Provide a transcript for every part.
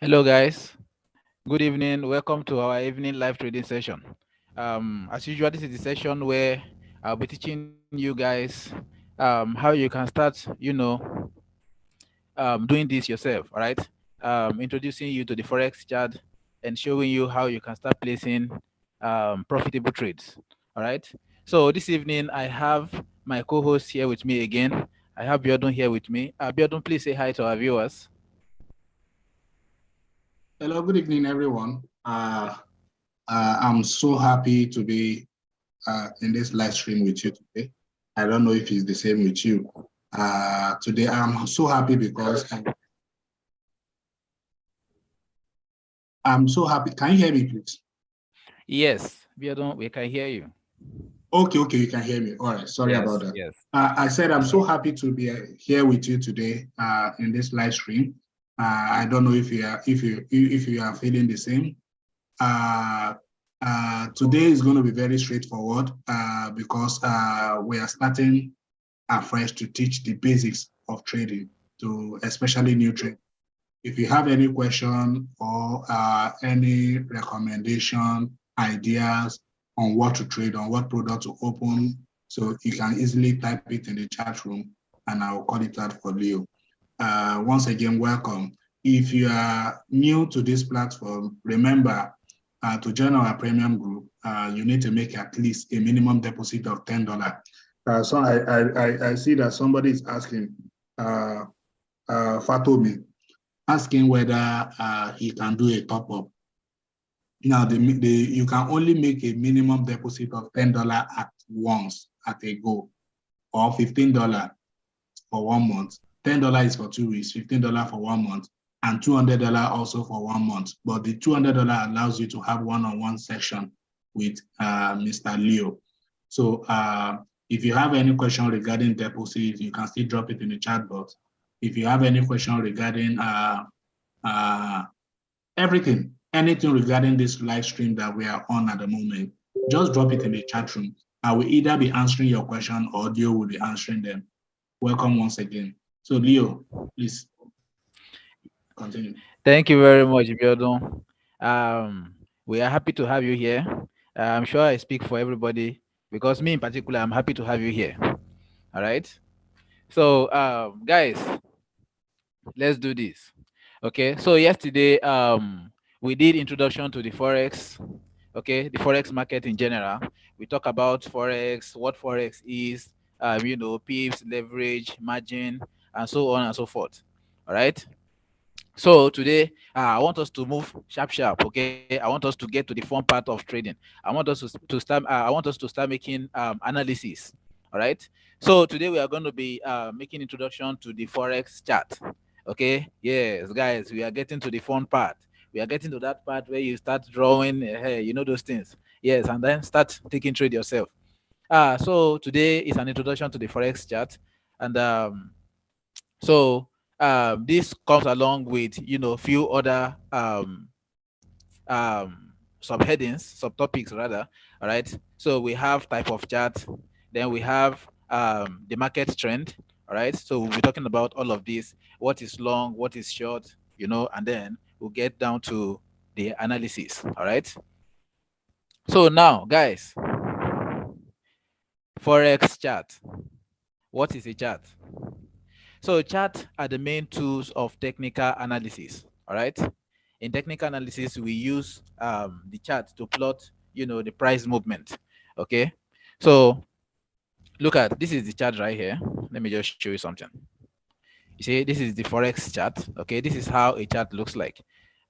Hello, guys. Good evening. Welcome to our evening live trading session. As usual, this is the session where I'll be teaching you guys how you can start, doing this yourself. All right. Introducing you to the forex chart and showing you how you can start placing profitable trades. All right. So this evening I have my co-host here with me again. I have Biodun here with me. Biodun, please say hi to our viewers. Hello, good evening, everyone. I'm so happy to be in this live stream with you today. I don't know if it's the same with you. Today, I'm so happy because I'm so happy. Can you hear me, please? Yes, Biodun, we can hear you. Okay, you can hear me. All right, sorry about Yes, that. yes. I said I'm That's so right. happy to be here with you today in this live stream. I don't know if you are feeling the same. Uh, Today is going to be very straightforward because we are starting afresh to teach the basics of trading to especially new trade. If you have any question or any recommendation, ideas on what to trade, on what product to open, so you can easily type it in the chat room and I'll call it out for Leo. Once again, welcome. If you are new to this platform, remember to join our premium group, you need to make at least a minimum deposit of $10. So I see that somebody is asking, uh, Fatomi, asking whether he can do a top up. Now, you can only make a minimum deposit of $10 at once, at a go, or $15 for 1 month. $10 is for 2 weeks, $15 for 1 month, and $200 also for 1 month. But the $200 allows you to have one-on-one session with Mr. Leo. So if you have any question regarding deposit, you can still drop it in the chat box. If you have any question regarding uh, everything, anything regarding this live stream that we are on at the moment, just drop it in the chat room. I will either be answering your question or Leo will be answering them. Welcome once again. So Leo, please continue. Thank you very much, Biodun. We are happy to have you here. I'm sure I speak for everybody because me in particular, I'm happy to have you here. All right. So, guys, let's do this. Okay. So yesterday, we did introduction to the forex. Okay, the forex market in general. We talk about forex, what forex is, pips, leverage, margin, and so on and so forth. All right. So today, I want us to move sharp, sharp. Okay, I want us to get to the fun part of trading. I want us to start. I want us to start making analysis. All right. So today we are going to be making introduction to the forex chart. Okay. Yes, guys, we are getting to the fun part. We are getting to that part where you start drawing. Hey, you know those things. Yes, and then start taking trade yourself. So today is an introduction to the forex chart, and so this comes along with few other subheadings, subtopics rather. All right. So we have type of chart, then we have the market trend. All right. So we'll be talking about all of this. What is long, what is short, and then we'll get down to the analysis. All right. So now, guys, forex chart. What is a chart? So chart are the main tools of technical analysis. All right. In technical analysis, we use the chart to plot, the price movement. Okay. So look at this is the chart right here. Let me just show you something. You see, this is the forex chart. Okay, this is how a chart looks like.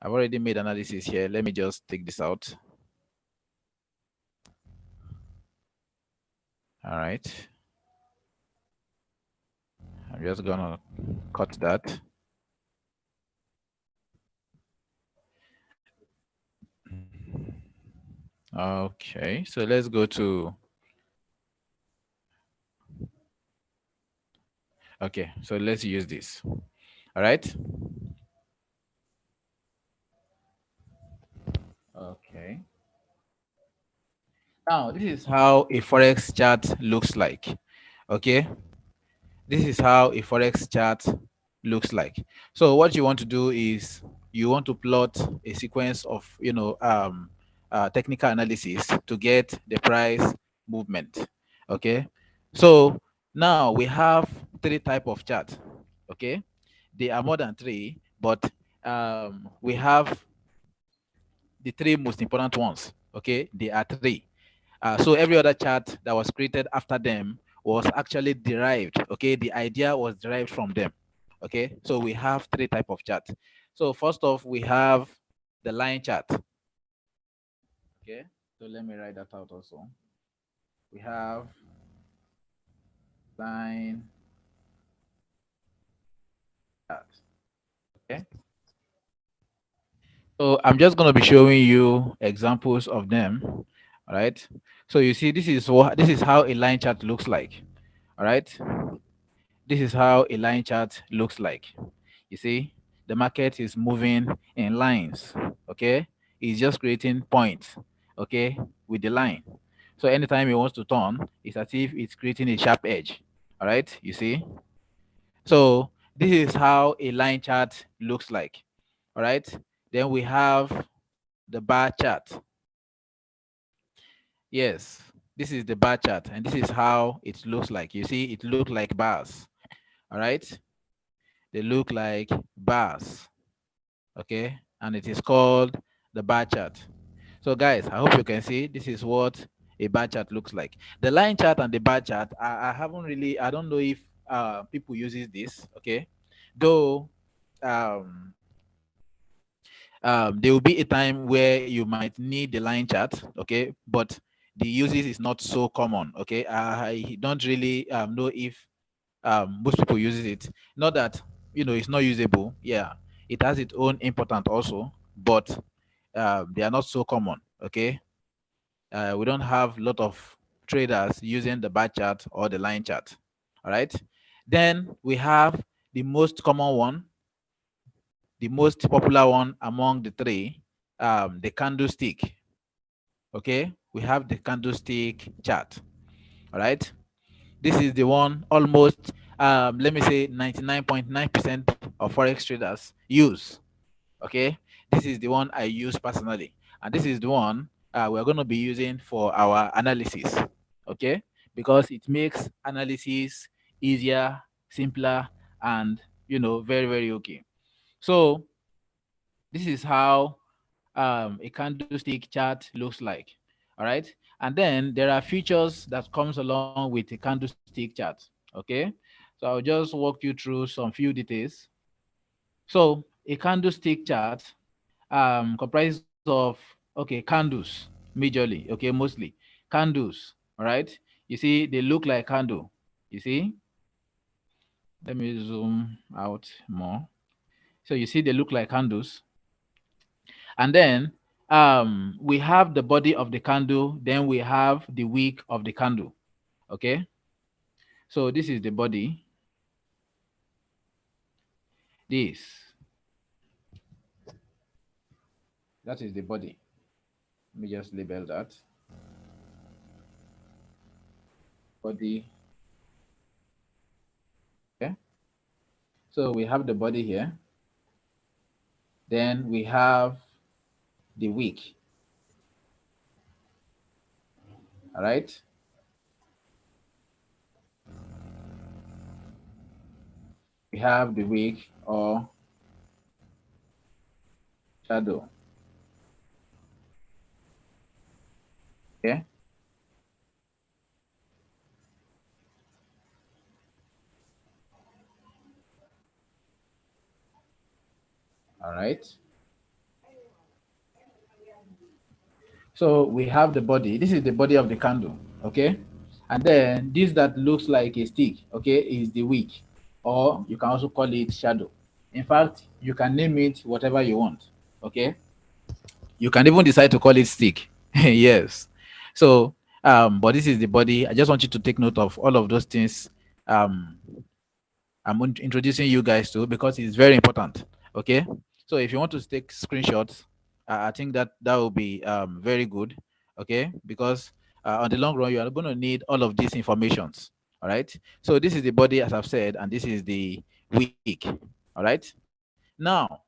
I've already made analysis here. Let me just take this out. All right. I'm just gonna cut that. Okay, so let's go to. Okay, so let's use this. All right. Okay. Now, this is how a forex chart looks like. Okay. This is how a forex chart looks like. So what you want to do is, you want to plot a sequence of technical analysis to get the price movement. Okay, so now we have three type of chart. Okay, they are more than three, but we have the three most important ones. Okay, they are three. So every other chart that was created after them was actually derived. Okay, the idea was derived from them. Okay, so we have three type of chart. So first off, we have the line chart. Okay, so let me write that out also. We have line chart. Okay, so I'm just going to be showing you examples of them. All right, so you see, this is how a line chart looks like. All right, this is how a line chart looks like. You see, the market is moving in lines. Okay, it's just creating points. Okay, with the line. So anytime it wants to turn, it's as if it's creating a sharp edge. All right, you see. So this is how a line chart looks like. All right. Then we have the bar chart. Yes, this is the bar chart, and this is how it looks like. You see, it looks like bars. All right, they look like bars. Okay, and it is called the bar chart. So guys, I hope you can see this is what a bar chart looks like. The line chart and the bar chart, I haven't really, I don't know if people uses this. Okay, though um there will be a time where you might need the line chart. Okay, but the uses is not so common. Okay, I don't really know if most people uses it. Not that it's not usable. Yeah, it has its own important also, but they are not so common. Okay, we don't have a lot of traders using the bar chart or the line chart. All right, then we have the most common one, the most popular one among the three, the candlestick. Okay, we have the candlestick chart. All right, this is the one almost let me say 99.9% of forex traders use. Okay, this is the one I use personally, and this is the one we're going to be using for our analysis. Okay, because it makes analysis easier, simpler, and very, very okay. So this is how a candlestick chart looks like. All right, and then there are features that comes along with a candlestick chart. Okay, so I'll just walk you through some few details. So a candlestick chart comprises of, okay, candles majorly, okay, mostly candles. All right, you see they look like candle. You see, let me zoom out more. So you see they look like candles. And then we have the body of the candle, then we have the wick of the candle. Okay, so this is the body. This, that is the body. Let me just label that body. Okay, so we have the body here, then we have the wick. All right, we have the wick or shadow. Okay, all right. So we have the body. This is the body of the candle. Okay, and then this that looks like a stick, okay, is the wick, or you can also call it shadow. In fact, you can name it whatever you want. Okay, you can even decide to call it stick. Yes. So but this is the body. I just want you to take note of all of those things um introducing you guys to, because it's very important. Okay, so if you want to take screenshots, I think that will be very good. Okay, because on the long run you are going to need all of these informations. All right, so this is the body, as I've said, and this is the week. All right, now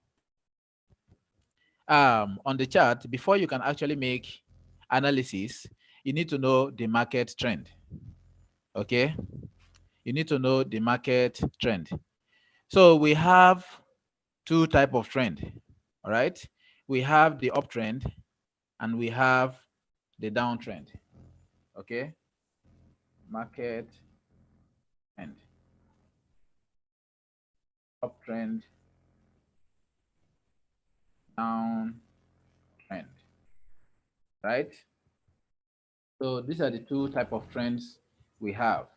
on the chart, before you can actually make analysis, you need to know the market trend. Okay, you need to know the market trend. So we have two type of trend. All right, we have the uptrend and we have the downtrend. Okay, market trend, uptrend, downtrend, right? So these are the two type of trends we have: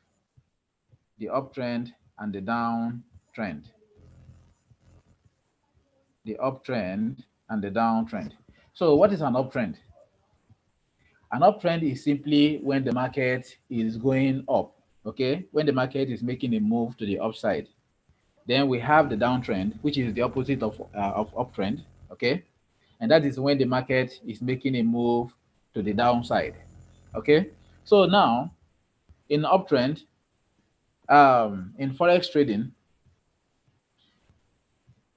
the uptrend and the downtrend. The uptrend and the downtrend. So what is an uptrend? An uptrend is simply when the market is going up, okay? When the market is making a move to the upside. Then we have the downtrend, which is the opposite of uptrend, okay? And that is when the market is making a move to the downside, okay? So now, in uptrend, in forex trading,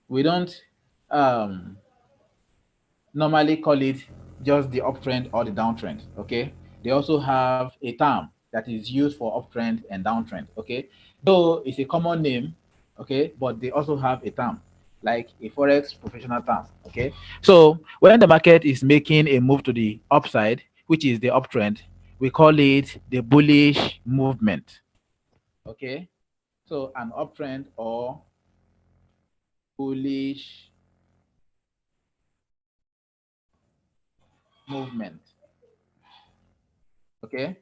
we don't um, normally call it just the uptrend or the downtrend. Okay, they also have a term that is used for uptrend and downtrend. Okay, though it's a common name, okay, but they also have a term like a forex professional term. Okay, so when the market is making a move to the upside, which is the uptrend, we call it the bullish movement. Okay, so an uptrend or bullish movement. Okay,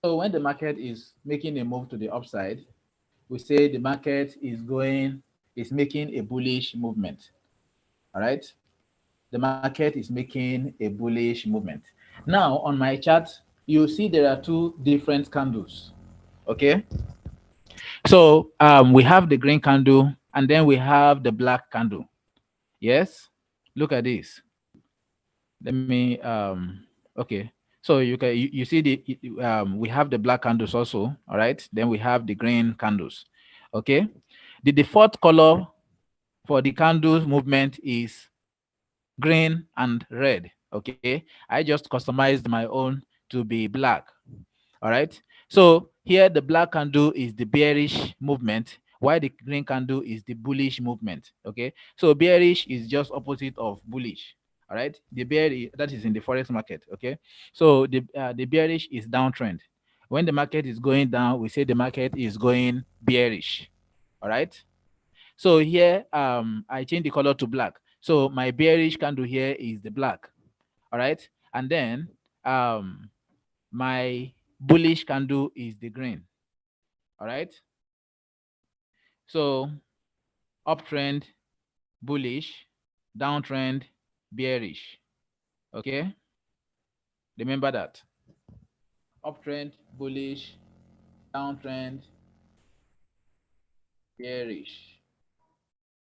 so when the market is making a move to the upside, we say the market is making a bullish movement. All right. The market is making a bullish movement. Now on my chart, you see there are two different candles. Okay. So we have the green candle and then we have the black candle. Yes. Look at this. Let me okay. So you see we have the black candles also, all right? Then we have the green candles. Okay? The default color for the candles movement is green and red. Okay? I just customized my own to be black. All right. So here the black candle is the bearish movement, while the green candle is the bullish movement. Okay. So bearish is just opposite of bullish. All right. The bearish that is in the forex market. Okay. So the bearish is downtrend. When the market is going down, we say the market is going bearish. All right. So here I change the color to black. So my bearish candle here is the black. All right. And then my bullish candle is the green. All right. So uptrend bullish, downtrend bearish. Okay. Remember that. Uptrend bullish, downtrend bearish.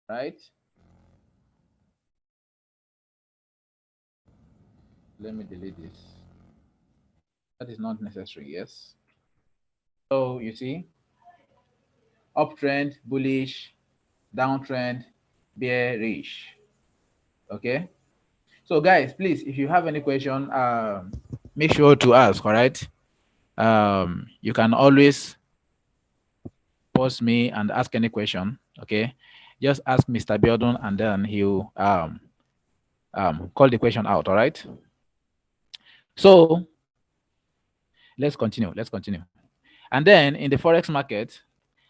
Right. Let me delete this. That is not necessary. Yes. So you see, uptrend bullish, downtrend bearish. Okay. So guys, please, if you have any question, make sure to ask. All right. You can always pause me and ask any question. Okay, just ask Mr. Biodun and then he'll call the question out. All right. So let's continue. Let's continue. And then in the forex market,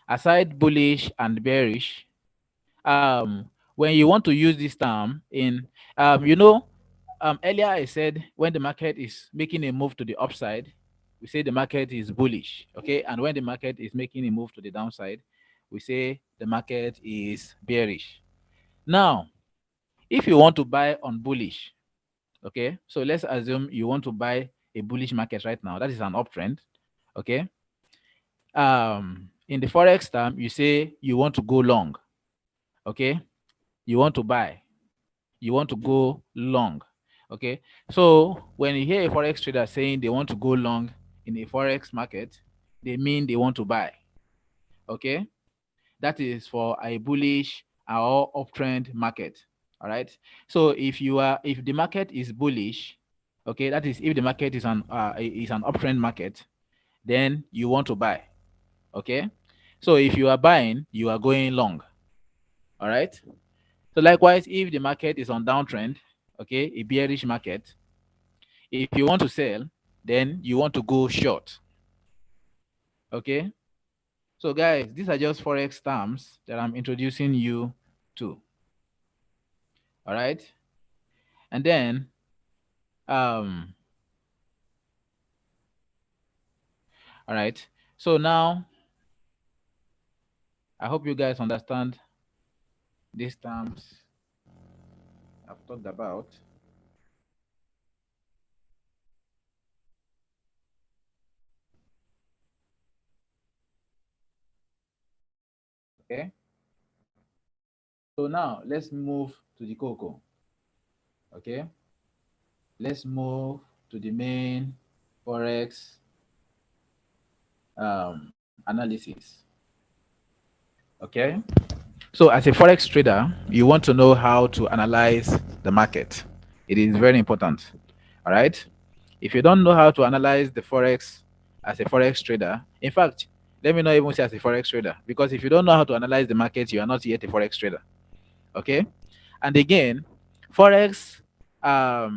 aside bullish and bearish, when you want to use this term in, earlier I said when the market is making a move to the upside, we say the market is bullish. Okay, and when the market is making a move to the downside, we say the market is bearish. Now, if you want to buy on bullish, okay, so let's assume you want to buy a bullish market right now. That is an uptrend. Okay. In the forex term, you say you want to go long. Okay, you want to buy, you want to go long. Okay, so when you hear a forex trader saying they want to go long in a forex market, they mean they want to buy. Okay, that is for a bullish or uptrend market. All right. So if the market is bullish, okay, that is if the market is an uptrend market, then you want to buy. Okay. So if you are buying, you are going long. All right. So likewise, if the market is on downtrend, okay, a bearish market, if you want to sell, then you want to go short. Okay. So guys, these are just forex terms that I'm introducing you to. All right. And then um all right. So now I hope you guys understand these terms I've talked about. Okay. So now let's move to the cocoa. Okay. Let's move to the main forex analysis. Okay. So as a forex trader, you want to know how to analyze the market. It is very important. All right. If you don't know how to analyze the forex as a forex trader, in fact, let me not even say as a forex trader, because if you don't know how to analyze the market, you are not yet a forex trader. Okay. And again, forex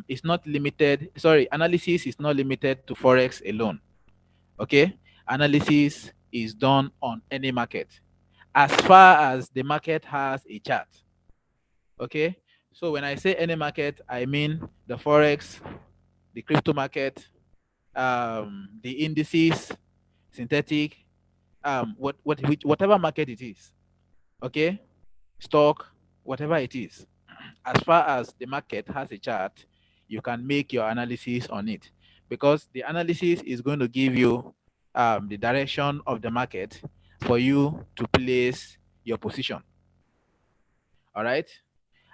is not limited. Sorry, analysis is not limited to forex alone. Okay. Analysis is done on any market as far as the market has a chart. Okay. So when I say any market, I mean the forex, the crypto market, the indices, synthetic, whatever market it is. Okay. Stock, whatever it is. As far as the market has a chart, you can make your analysis on it, because the analysis is going to give you the direction of the market for you to place your position. All right.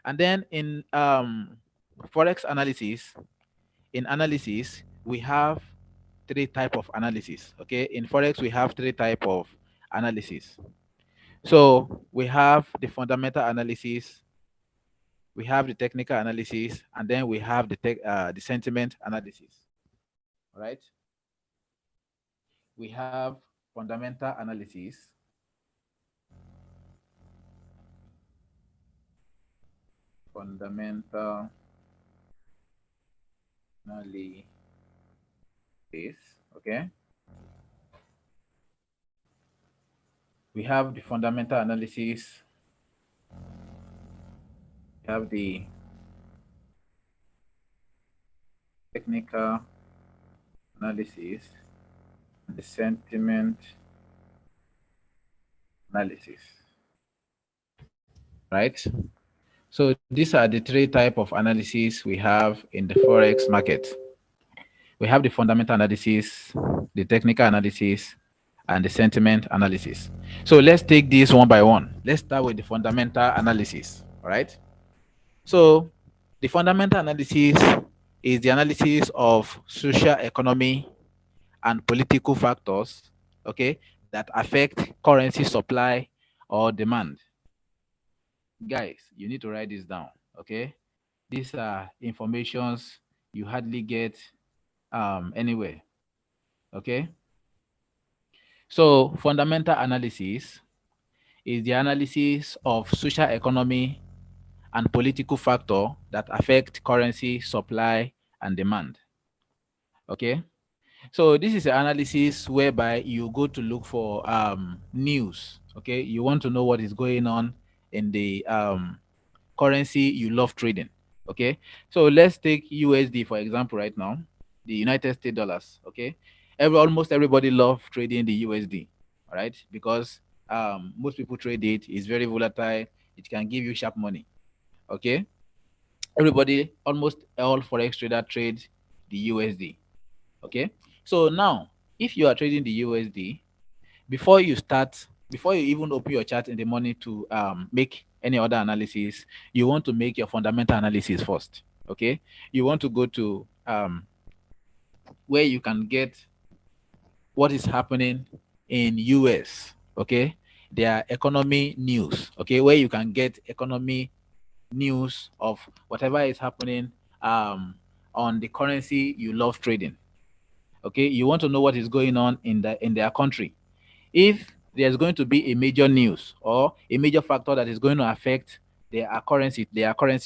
And then in forex analysis, in analysis we have three type of analysis. Okay, in forex we have three type of analysis. So we have the fundamental analysis, we have the technical analysis, and then we have the sentiment analysis. All right. We have fundamental analysis, fundamental analysis. Okay. We have the fundamental analysis, we have the technical analysis, and the sentiment analysis. Right. So these are the three type of analysis we have in the forex market. We have the fundamental analysis, the technical analysis, and the sentiment analysis. So let's take this one by one. Let's start with the fundamental analysis. All right. So the fundamental analysis is the analysis of social economy and political factors, okay, that affect currency supply or demand. Guys, you need to write this down, okay? These are informations you hardly get anywhere, okay? So fundamental analysis is the analysis of social economy and political factor that affect currency supply and demand. Okay. So this is an analysis whereby you go to look for news. Okay. You want to know what is going on in the currency you love trading. Okay. So let's take USD for example right now, the United States dollars. Okay. Almost everybody love trading the USD. All right. Because most people trade it. It's very volatile. It can give you sharp money. Okay. Everybody, almost all forex trader trade the USD. Okay. So now, if you are trading the USD, before you even open your chart in the morning to make any other analysis, you want to make your fundamental analysis first. Okay. You want to go to where you can get what is happening in US. Okay. Their economy news. Okay. Where you can get economy news of whatever is happening um, on the currency you love trading. Okay, you want to know what is going on in their country. If there's going to be a major news or a major factor that is going to affect their currency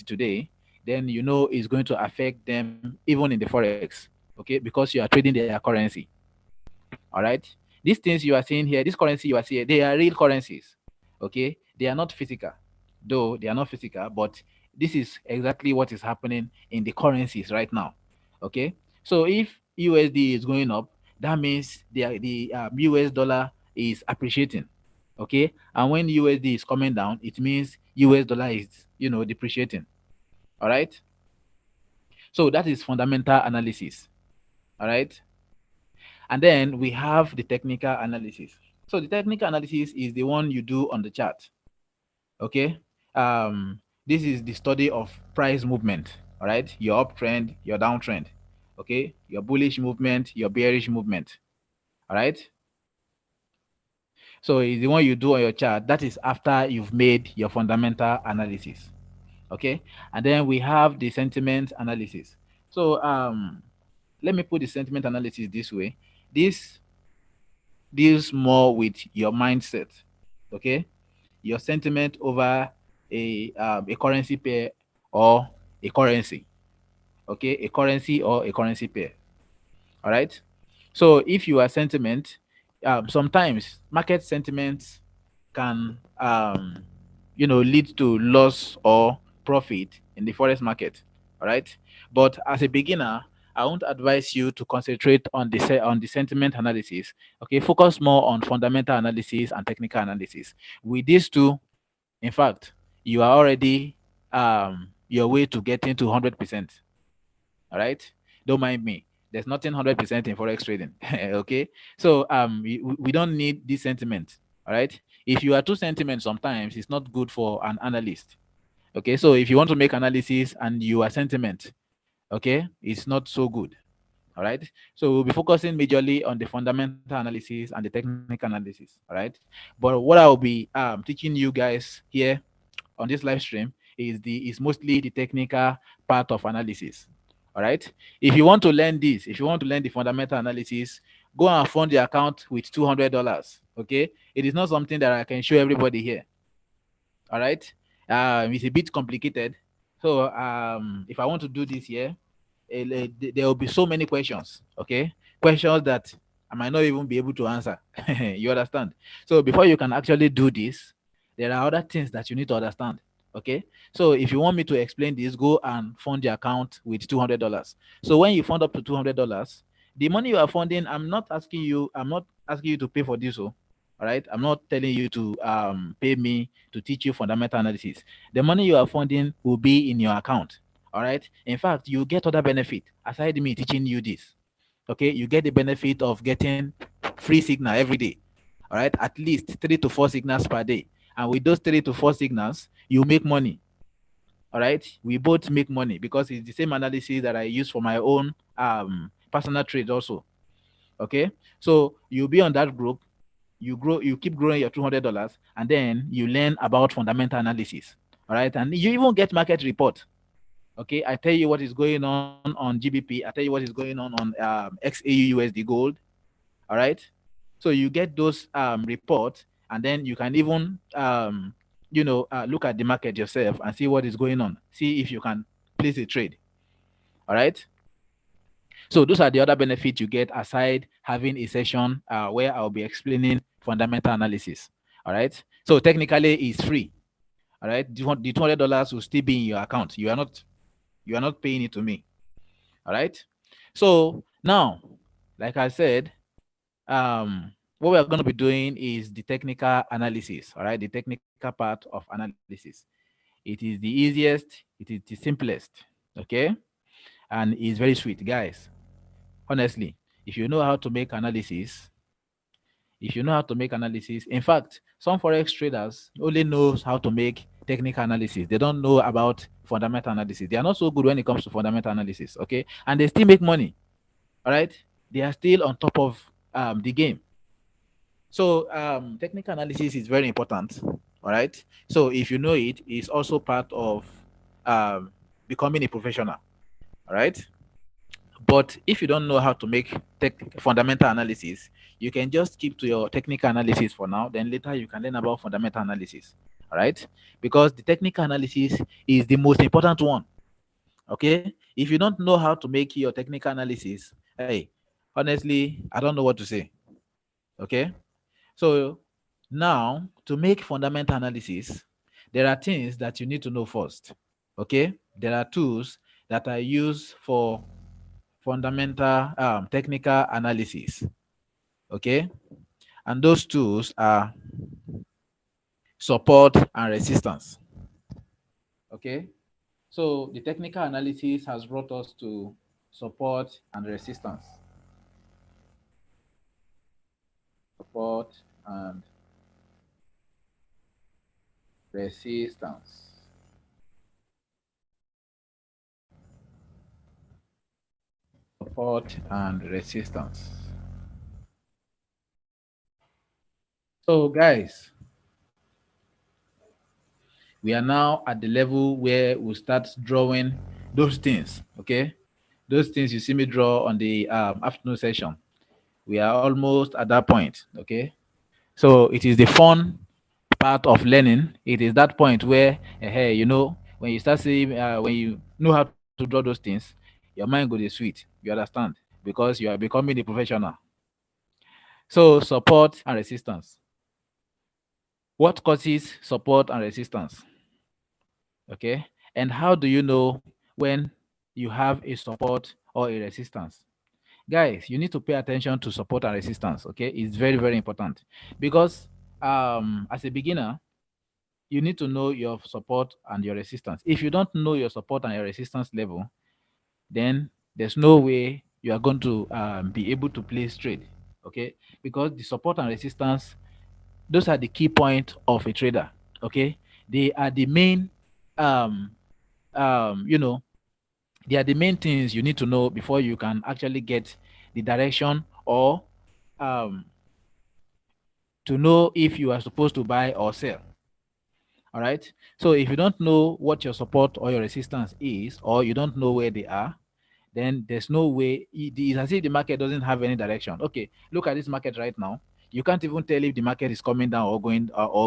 today, then you know it's going to affect them even in the forex. Okay, because you are trading their currency. All right. These things you are seeing here, this currency you are seeing, they are real currencies. Okay. They are not physical, though they are not physical, but this is exactly what is happening in the currencies right now. Okay. So if USD is going up, that means the US dollar is appreciating. Okay. And when USD is coming down, it means US dollar is, depreciating. All right. So that is fundamental analysis. All right. And then we have the technical analysis. So the technical analysis is the one you do on the chart. Okay. This is the study of price movement. All right. Your uptrend, your downtrend. Okay. Your bullish movement, your bearish movement. All right. So it's the one you do on your chart. That is after you've made your fundamental analysis. Okay. And then we have the sentiment analysis. So let me put the sentiment analysis this way. This deals more with your mindset, okay, your sentiment over a currency pair or a currency, okay, a currency or a currency pair. All right. So if you are sentiment, sometimes market sentiments can lead to loss or profit in the forex market. All right. But as a beginner, I won't advise you to concentrate on on the sentiment analysis. Okay, focus more on fundamental analysis and technical analysis. With these two, in fact, you are already your way to getting to 100%. All right. Don't mind me. There's nothing 100% in forex trading. Okay. So we don't need this sentiment. All right. If you are too sentiment, sometimes it's not good for an analyst. Okay. So if you want to make analysis and you are sentiment, okay, it's not so good. All right. So we'll be focusing majorly on the fundamental analysis and the technical analysis. All right. But what I'll be teaching you guys here on this live stream is mostly the technical part of analysis. All right. If you want to learn this, if you want to learn the fundamental analysis, go and fund the account with $200. Okay. It is not something that I can show everybody here. All right. It's a bit complicated. So if I want to do this here, there will be so many questions. Okay, questions that I might not even be able to answer. You understand? So before you can actually do this, there are other things that you need to understand. Okay, so if you want me to explain this, go and fund the account with $200. So when you fund up to $200, the money you are funding, I'm not asking you to pay for this. Oh, all right, I'm not telling you to pay me to teach you fundamental analysis. The money you are funding will be in your account. All right. In fact, you get other benefit aside me teaching you this. Okay, you get the benefit of getting free signal every day. All right, at least 3 to 4 signals per day. And with those 3 to 4 signals, you make money. All right, we both make money because it's the same analysis that I use for my own personal trade also. Okay, so you'll be on that group, you keep growing your $200, and then you learn about fundamental analysis. All right, and you even get market report. Okay, I tell you what is going on GBP. I tell you what is going on XAU USD gold. All right, so you get those reports, and then you can even look at the market yourself and see what is going on. See if you can place a trade. All right. So those are the other benefits you get aside having a session where I'll be explaining fundamental analysis. All right. So technically, it's free. All right. The $200 will still be in your account. You are not paying it to me. All right. So now, like I said, what we are going to be doing is the technical analysis. All right. The technical part of analysis. It is the easiest. It is the simplest. Okay. And it's very sweet, guys. Honestly, if you know how to make analysis, in fact, some forex traders only knows how to make technical analysis. They don't know about fundamental analysis. They are not so good when it comes to fundamental analysis. Okay. And they still make money. All right. They are still on top of the game. So technical analysis is very important. All right. So if you know it, it's also part of um, becoming a professional. All right. But if you don't know how to make fundamental analysis, you can just keep to your technical analysis for now. Then later you can learn about fundamental analysis. All right. Because the technical analysis is the most important one. Okay. If you don't know how to make your technical analysis, hey, honestly, I don't know what to say. Okay. So now to make fundamental analysis, there are things that you need to know first. Okay. There are tools that are used for fundamental technical analysis. Okay. And those tools are support and resistance. Okay. So the technical analysis has brought us to support and resistance. Support and resistance. Support and resistance. So, guys, we are now at the level where we start drawing those things. Okay. Those things you see me draw on the afternoon session. We are almost at that point. Okay. So it is the fun part of learning. It is that point where, hey, when you start seeing, when you know how to draw those things, your mind go dey sweet. You understand? Because you are becoming a professional. So support and resistance. What causes support and resistance? Okay. And how do you know when you have a support or a resistance? Guys, you need to pay attention to support and resistance. Okay. It's very, very important because as a beginner, you need to know your support and your resistance. If you don't know your support and your resistance level, then there's no way you are going to be able to play straight. Okay. Because the support and resistance, those are the key point of a trader. Okay. They are the main um you know they are the main things you need to know before you can actually get the direction or um to know if you are supposed to buy or sell. All right. So if you don't know what your support or your resistance is, or you don't know where they are, then there's no way. It's as if the market doesn't have any direction. Okay, look at this market right now. You can't even tell if the market is coming down or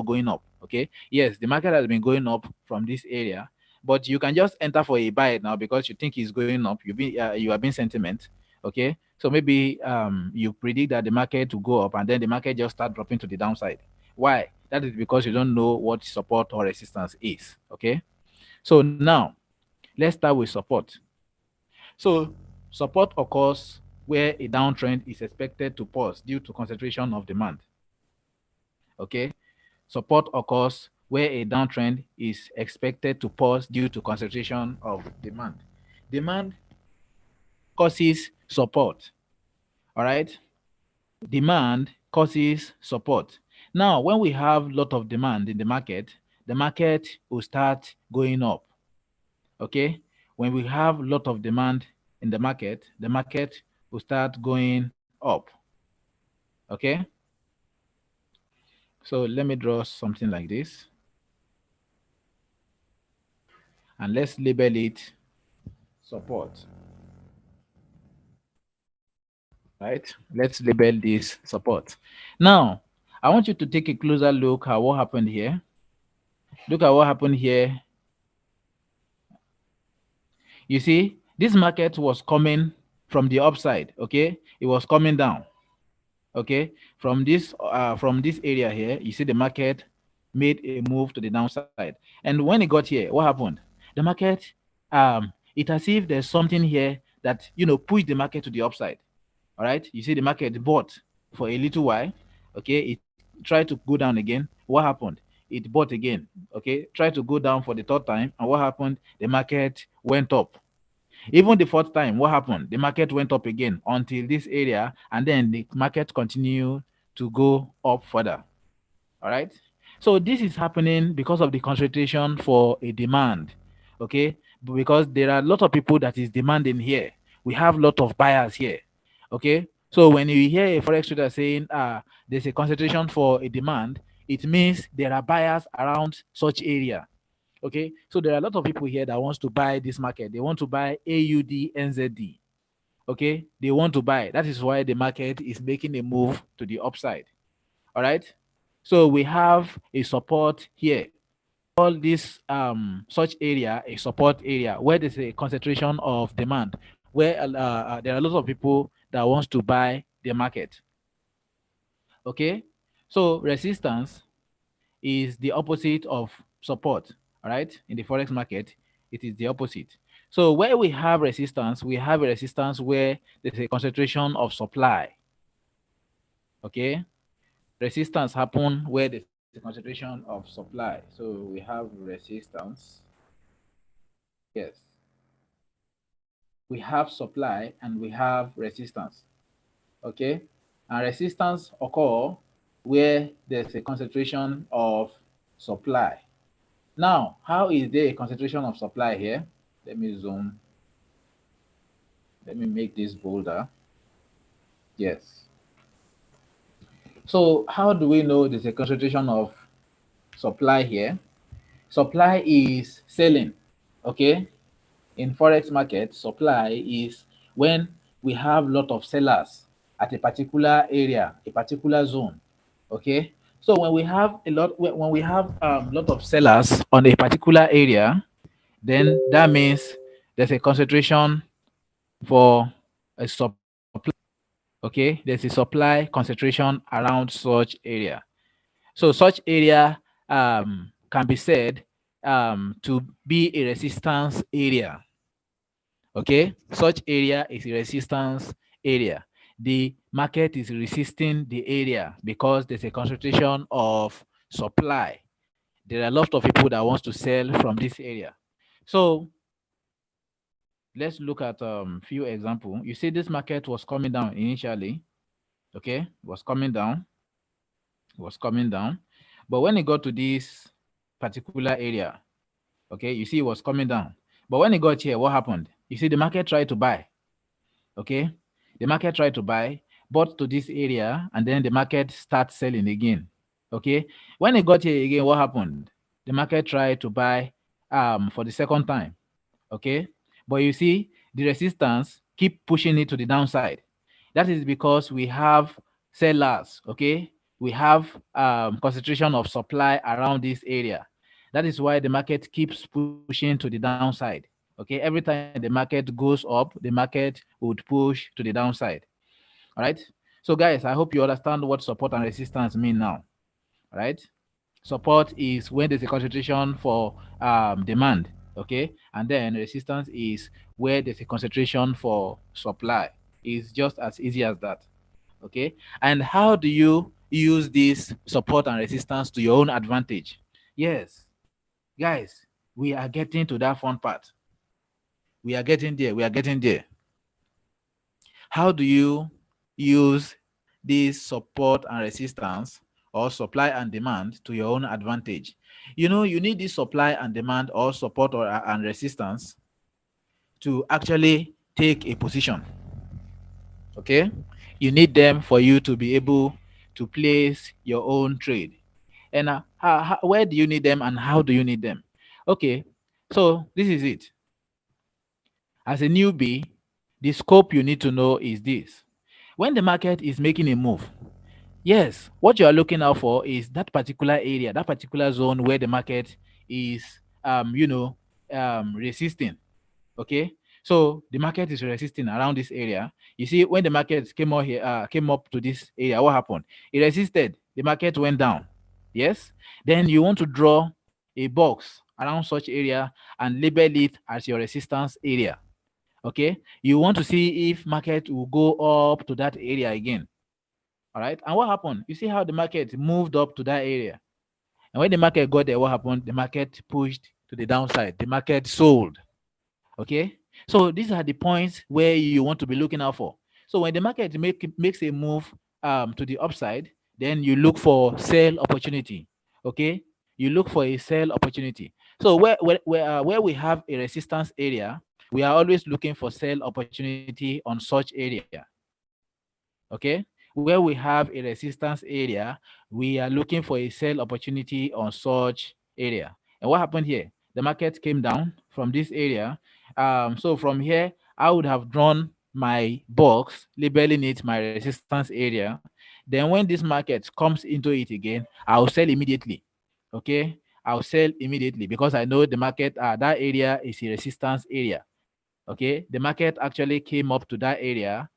going up. Okay, yes, the market has been going up from this area, but you can just enter for a buy now because you think it's going up. You have been sentiment. Okay, so maybe you predict that the market will go up and then the market just start dropping to the downside. Why? That is because you don't know what support or resistance is. Okay, so now let's start with support. So support occurs where a downtrend is expected to pause due to concentration of demand. Okay. Support occurs where a downtrend is expected to pause due to concentration of demand. Demand causes support. All right. Demand causes support. Now, when we have a lot of demand in the market will start going up. Okay. When we have a lot of demand in the market will start going up. Okay. So let me draw something like this and let's label it support. Right. Let's label this support. Now, I want you to take a closer look at what happened here. Look at what happened here. You see, this market was coming from the upside. Okay. It was coming down. Okay, from this area here, you see the market made a move to the downside, and when it got here, what happened? The market, it as if there's something here that pushed the market to the upside. All right, you see the market bought for a little while. Okay, it tried to go down again. What happened? It bought again. Okay, tried to go down for the third time, and what happened? The market went up. Even the fourth time, what happened? The market went up again until this area, and then the market continued to go up further. All right. So this is happening because of the concentration for a demand. Okay. Because there are a lot of people that is demanding here. We have a lot of buyers here. Okay. So when you hear a forex trader saying there's a concentration for a demand, it means there are buyers around such area. Okay, so there are a lot of people here that wants to buy this market. They want to buy AUD NZD. Okay, they want to buy. That is why the market is making a move to the upside. All right. So we have a support here. All this such area a support area where there's a concentration of demand, where there are a lot of people that wants to buy the market. Okay, so resistance is the opposite of support. All right, in the forex market, it is the opposite. So where we have resistance, we have a resistance where there's a concentration of supply. Okay, resistance happen where there's a concentration of supply. So we have resistance. Yes, we have supply and we have resistance. Okay, and resistance occur where there's a concentration of supply. Now, how is there a concentration of supply here? Let me zoom. Let me make this bolder. Yes. So how do we know there's a concentration of supply here? Supply is selling. Okay. In forex market, supply is when we have a lot of sellers at a particular area, a particular zone. Okay. So when we have a lot of sellers on a particular area, then that means there's a concentration for a supply. Okay, there's a supply concentration around such area. So such area can be said to be a resistance area. Okay, such area is a resistance area. The market is resisting the area because there's a concentration of supply. There are a lot of people that wants to sell from this area. So let's look at few example. You see this market was coming down initially. Okay, it was coming down. It was coming down. But when it got to this particular area, okay, you see it was coming down. But when it got here, what happened? You see the market tried to buy. Okay, the market tried to buy, bought to this area, and then the market starts selling again. Okay, when it got here again, what happened? The market tried to buy for the second time. Okay, but you see the resistance keep pushing it to the downside. That is because we have sellers. Okay, we have concentration of supply around this area. That is why the market keeps pushing to the downside. Okay, every time the market goes up, the market would push to the downside. All right. So guys, I hope you understand what support and resistance mean now. All right. Support is when there's a concentration for demand. Okay, and then resistance is where there's a concentration for supply. It's just as easy as that. Okay, and how do you use this support and resistance to your own advantage? Yes, guys, we are getting to that fun part. We are getting there. We are getting there. How do you use this support and resistance or supply and demand to your own advantage? You know, you need this supply and demand or support or and resistance to actually take a position. Okay, you need them for you to be able to place your own trade. And where do you need them and how do you need them? Okay, so this is it. As a newbie, the scope you need to know is this. When the market is making a move, yes, what you are looking out for is that particular area, that particular zone where the market is, resisting. Okay, so the market is resisting around this area. You see, when the market came up to this area, what happened? It resisted. The market went down. Yes. Then you want to draw a box around such area and label it as your resistance area. Okay, you want to see if market will go up to that area again. All right, and what happened? You see how the market moved up to that area, and when the market got there, what happened? The market pushed to the downside. The market sold. Okay, so these are the points where you want to be looking out for. So when the market makes a move to the upside, then you look for sell opportunity. Okay, you look for a sell opportunity. So where we have a resistance area, we are always looking for sell opportunity on such area. Okay, where we have a resistance area, we are looking for a sell opportunity on such area. And what happened here? the market came down from this area. So from here, I would have drawn my box, labeling it my resistance area. Then when this market comes into it again, I'll sell immediately. Okay, I'll sell immediately because I know the market, that area is a resistance area. Okay, the market actually came up to that area,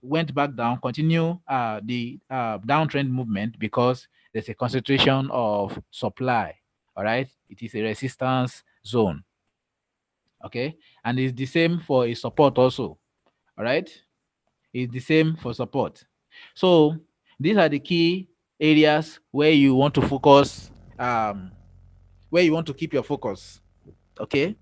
went back down, continue the downtrend movement because there's a concentration of supply. All right, it is a resistance zone. Okay, and it's the same for a support also. All right, it's the same for support. So these are the key areas where you want to focus, where you want to keep your focus. Okay,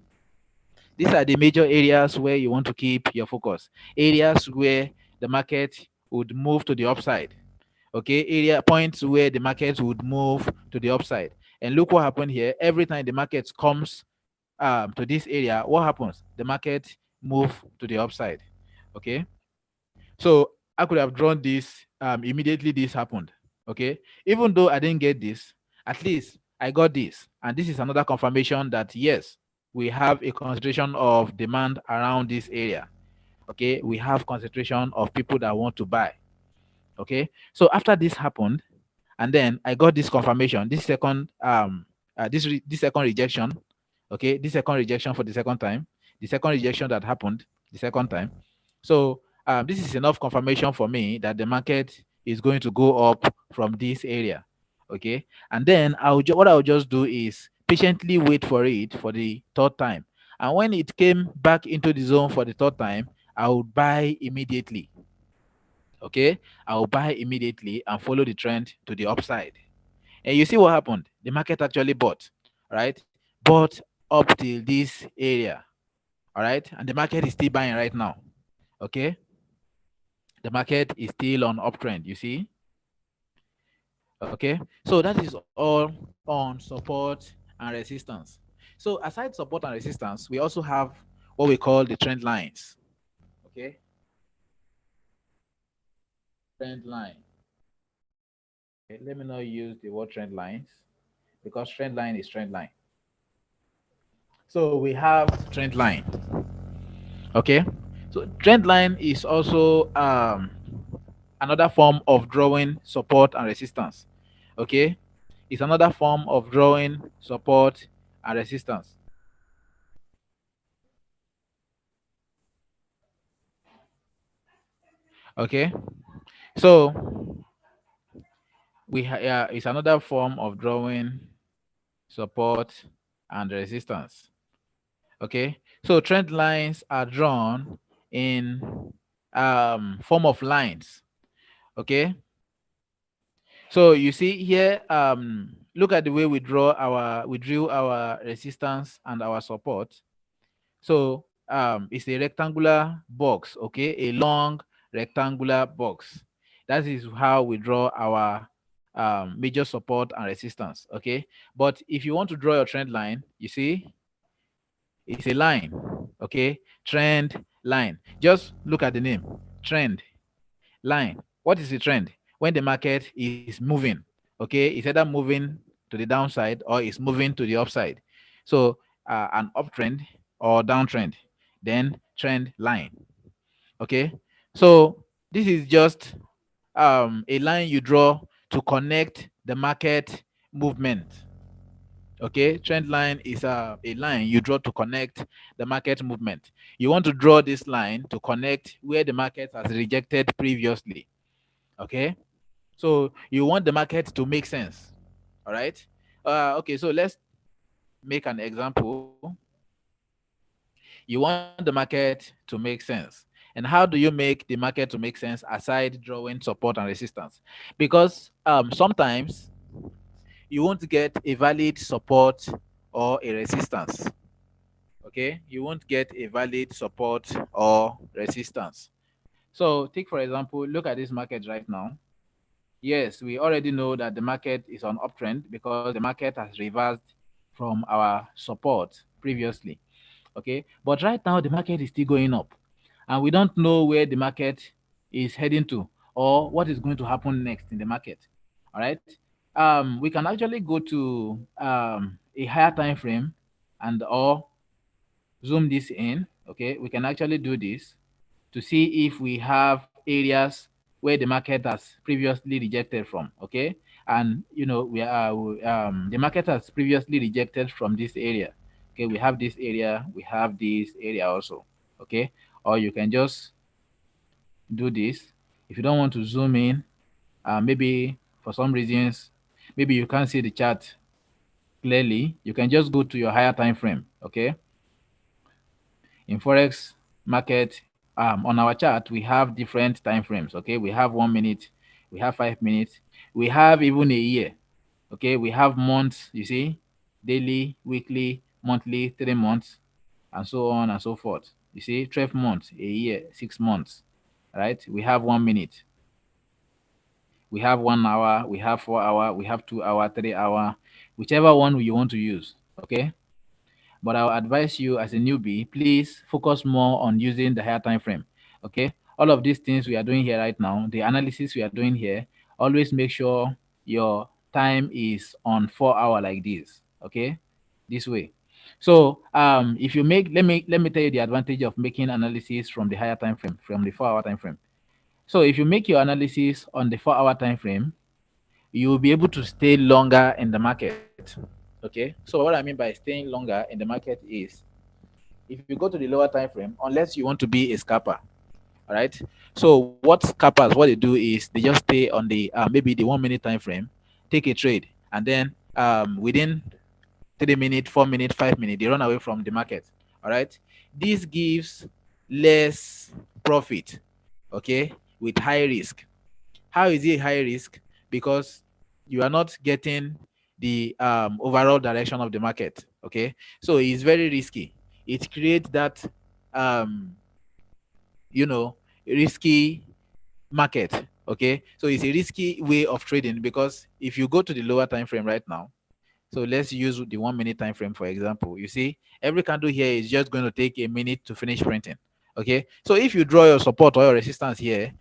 these are the major areas where you want to keep your focus. Areas where the market would move to the upside. Okay, area points where the market would move to the upside. And look what happened here. Every time the market comes to this area, what happens? The market move to the upside. Okay, so I could have drawn this immediately. This happened. Okay, even though I didn't get this, at least I got this, and this is another confirmation that yes, we have a concentration of demand around this area. Okay, we have concentration of people that want to buy. Okay, so after this happened, and then I got this confirmation, this second this second rejection. Okay, this second rejection for the second time, the second rejection that happened the second time. So this is enough confirmation for me that the market is going to go up from this area. Okay, and then what I'll just do is patiently wait for it for the third time, and when it came back into the zone for the third time, I would buy immediately. Okay, I'll buy immediately and follow the trend to the upside. And you see what happened? The market actually bought, right? Bought up till this area, all right? And the market is still buying right now. Okay, the market is still on uptrend, you see? Okay, so that is all on support and resistance. So aside support and resistance, we also have what we call the trend lines. Okay, trend line. Okay, let me not use the word trend lines because trend line is trend line. So we have trend line. Okay, so trend line is also another form of drawing support and resistance. Okay, it's another form of drawing support and resistance. Okay, so yeah, it's another form of drawing support and resistance. Okay, so trend lines are drawn in form of lines. Okay, so you see here, look at the way we drew our resistance and our support. So it's a rectangular box, okay, a long rectangular box. That is how we draw our major support and resistance, okay. But if you want to draw your trend line, you see, it's a line, okay, trend line. Just look at the name, trend line. What is the trend? When the market is moving, okay, it's either moving to the downside or it's moving to the upside. So an uptrend or downtrend, then trend line. Okay, so this is just a line you draw to connect the market movement. Okay, trend line is a line you draw to connect the market movement. You want to draw this line to connect where the market has rejected previously. Okay, so you want the market to make sense. All right. Okay, so let's make an example. You want the market to make sense. And how do you make the market to make sense aside drawing support and resistance? Because sometimes you won't get a valid support or a resistance. Okay, you won't get a valid support or resistance. So take for example, look at this market right now. Yes, we already know that the market is on uptrend because the market has reversed from our support previously. Okay, but right now the market is still going up, and we don't know where the market is heading to or what is going to happen next in the market. All right, we can actually go to a higher time frame and or zoom this in. Okay, we can actually do this to see if we have areas where the market has previously rejected from. Okay, and the market has previously rejected from this area. Okay, we have this area, we have this area also. Okay, or you can just do this if you don't want to zoom in. Maybe for some reasons, maybe you can't see the chart clearly, you can just go to your higher time frame. Okay, in forex market, on our chart we have different time frames. Okay, we have 1 minute, we have 5 minutes, we have even a year. Okay, we have months, you see, daily, weekly, monthly, 3 months, and so on and so forth. You see, 12 months, a year, 6 months. Right, we have 1 minute, we have 1 hour, we have 4 hour, we have 2 hour, 3 hour, whichever one you want to use. Okay, but I'll advise you as a newbie, please focus more on using the higher time frame. Okay, all of these things we are doing here right now, the analysis we are doing here, always make sure your time is on 4 hour like this. Okay, this way. So if you make, let me tell you the advantage of making analysis from the higher time frame, from the 4 hour time frame. So if you make your analysis on the 4 hour time frame, you will be able to stay longer in the market. Okay, so what I mean by staying longer in the market is, if you go to the lower time frame, unless you want to be a scalper, all right. So what scalpers, what they do is they just stay on the maybe the 1 minute time frame, take a trade, and then within 3 minutes, 4 minutes, 5 minutes, they run away from the market. All right, this gives less profit. Okay, with high risk. How is it high risk? Because you are not getting the overall direction of the market. Okay, so it's very risky. It creates that um, risky market. Okay, so it's a risky way of trading, because if you go to the lower time frame right now, so let's use the 1 minute time frame for example. You see, every candle here is just going to take a minute to finish printing. Okay, so if you draw your support or your resistance here,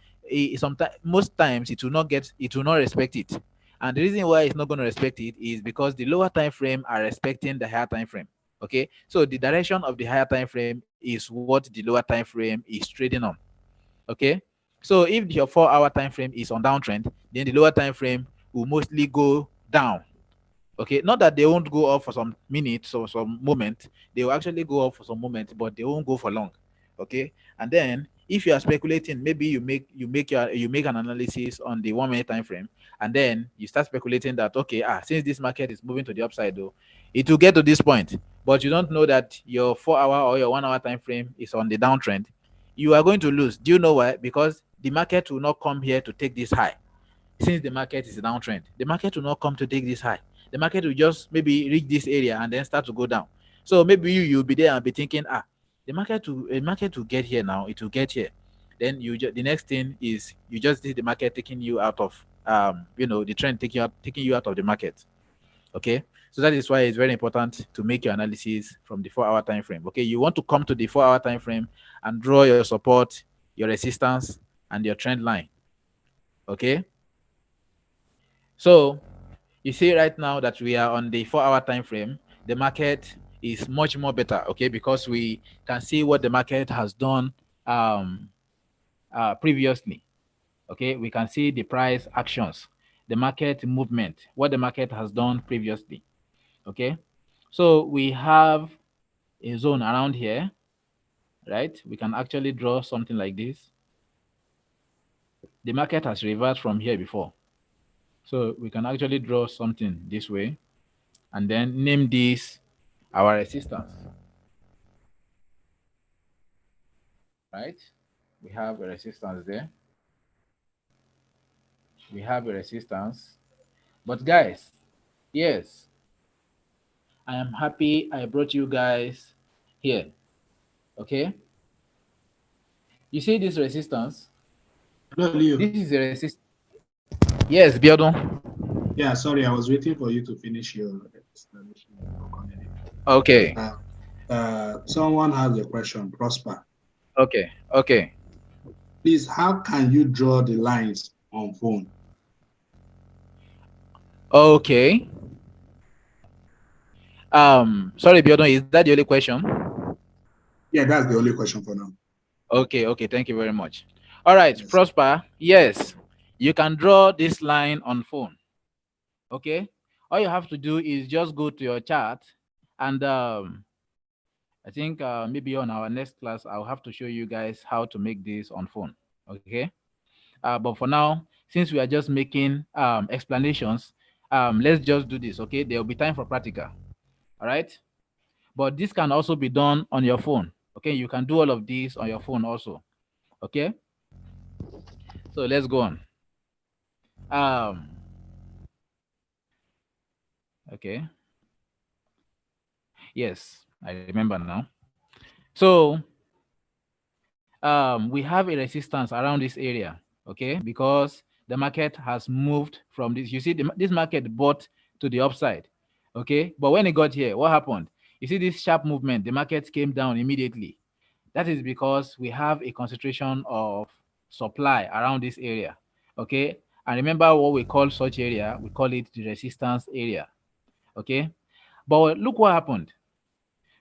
sometimes, most times, it will not respect it. And the reason why it's not going to respect it is because the lower time frame are respecting the higher time frame. Okay, so the direction of the higher time frame is what the lower time frame is trading on. Okay, so if your 4 hour time frame is on downtrend, then the lower time frame will mostly go down. Okay, not that they won't go up for some minutes or some moment, they will actually go up for some moment, but they won't go for long. Okay, and then if you are speculating, maybe you make an analysis on the 1 minute time frame, and then you start speculating that, okay, since this market is moving to the upside though, it will get to this point, but you don't know that your 4 hour or your 1 hour time frame is on the downtrend. You are going to lose. Do you know why? Because the market will not come here to take this high. Since the market is a downtrend, the market will not come to take this high. The market will just maybe reach this area and then start to go down. So maybe you'll be there and be thinking, the market will get here now. It will get here. Then the next thing is you just see the market taking you out of the trend, taking you out of the market. Okay. So that is why it's very important to make your analysis from the 4 hour time frame. Okay, you want to come to the 4 hour time frame and draw your support, your resistance, and your trend line. Okay. So you see right now that we are on the 4 hour time frame, the market is much more better. Okay, because we can see what the market has done um previously. Okay, we can see the price actions, the market movement, what the market has done previously. Okay, so we have a zone around here, right? We can actually draw something like this. The market has reversed from here before, so we can actually draw something this way, and then name this our resistance. Right? We have a resistance there. We have a resistance. But guys, yes, I am happy I brought you guys here. Okay? You see this resistance? Hello, Leo. This is a resist. Yes, Biodun. Yeah, sorry, I was waiting for you to finish your explanation before coming in. Okay. Someone has a question, Prosper. Okay. Okay. Please, how can you draw the lines on phone? Okay. Sorry, Biodon, is that the only question? Yeah, that's the only question for now. Okay, okay, thank you very much. All right, Yes. Prosper. Yes, you can draw this line on phone. Okay, all you have to do is just go to your chart, and I think maybe on our next class I'll have to show you guys how to make this on phone. Okay, but for now, since we are just making explanations, let's just do this. Okay, there will be time for practical. All right, but this can also be done on your phone. Okay, you can do all of these on your phone also. Okay, so let's go on. Um, okay, yes, I remember now. So we have a resistance around this area, okay, because the market has moved from this. You see, this market bought to the upside, okay, but when it got here, what happened? You see this sharp movement, the market came down immediately. That is because we have a concentration of supply around this area, okay. And remember what we call such area, we call it the resistance area, okay. But look what happened.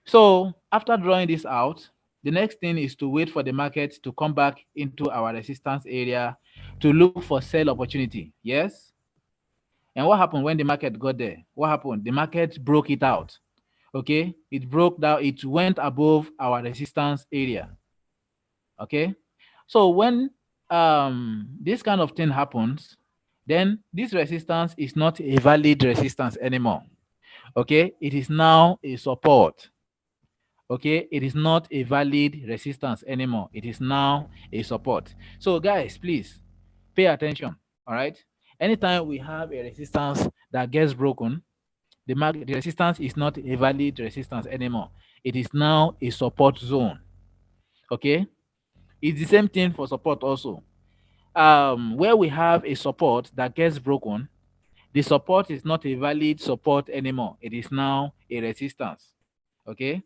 So after drawing this out, the next thing is to wait for the market to come back into our resistance area to look for sell opportunity. Yes. And what happened when the market got there? What happened? The market broke it out. Okay. It broke down, it went above our resistance area. Okay. So when this kind of thing happens, then this resistance is not a valid resistance anymore. Okay. It is now a support. Okay, it is not a valid resistance anymore. It is now a support. So guys, please pay attention. All right, anytime we have a resistance that gets broken, the resistance is not a valid resistance anymore. It is now a support zone. Okay, it's the same thing for support also. Where we have a support that gets broken, the support is not a valid support anymore. It is now a resistance. Okay,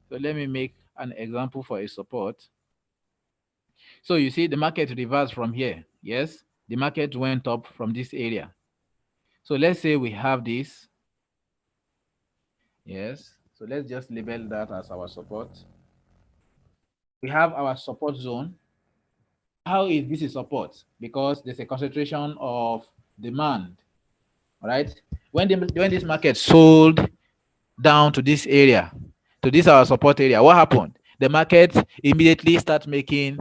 so let me make an example for a support. So you see the market reversed from here. Yes, the market went up from this area. So let's say we have this. Yes, so let's just label that as our support. We have our support zone. How is this a support? Because there's a concentration of demand. All right. When this market sold down to this area, to this our support area, what happened? The market immediately start making